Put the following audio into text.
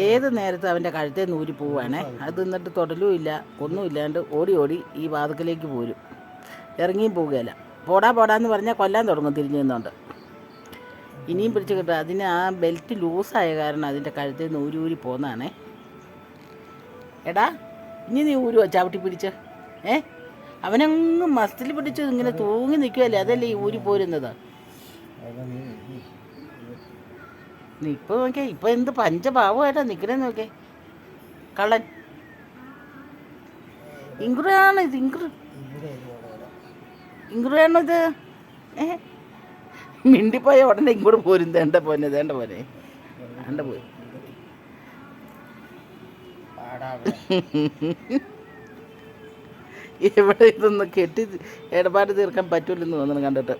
ഏത് നേരത്തും അവൻ്റെ കഴുത്തേ നൂരി പോവാണേ. അത് എന്നിട്ട് തൊടലും ഇല്ല, ഒന്നുമില്ലാണ്ട് ഓടി ഓടി ഈ വാതിക്കലേക്ക് പോരും. ഇറങ്ങിയും പോവുകയില്ല. പോടാ പോടാന്ന് പറഞ്ഞാൽ കൊല്ലാൻ തുടങ്ങും തിരിഞ്ഞു നിന്നുകൊണ്ട്. ഇനിയും പിടിച്ച് കിട്ടുക. അതിന് ആ ബെൽറ്റ് ലൂസായ കാരണം അതിൻ്റെ കഴുത്തേ നിന്ന് ഊരി ഊരി പോന്നാണേ. എടാ ഇനി നീ ഊരുവോ ചവിട്ടി പിടിച്ച്? അവനങ്ങ് മസ്തിൽ പിടിച്ച് ഇങ്ങനെ തൂങ്ങി നിൽക്കുമല്ലേ, അതല്ലേ ഈ ഊരി പോരുന്നത്. നീ ഇപ്പം നോക്കിയേ, ഇപ്പം എന്ത് പഞ്ചഭാവമായിട്ടാ നിൽക്കണേ നോക്കേ. കള്ളൻ ഇങ്കുറാണ് ഇത്, ഇങ്കുറാണോ ഇത്? മിണ്ടിപ്പോയ ഉടനെ ഇങ്ങോട്ട് പോരും. വേണ്ട പോലെ വേണ്ട പോയി. എവിടെ ഇതൊന്ന് കെട്ടി ഇടപാട് തീർക്കാൻ പറ്റൂലെന്ന് തോന്നുന്നു കണ്ടിട്ട്.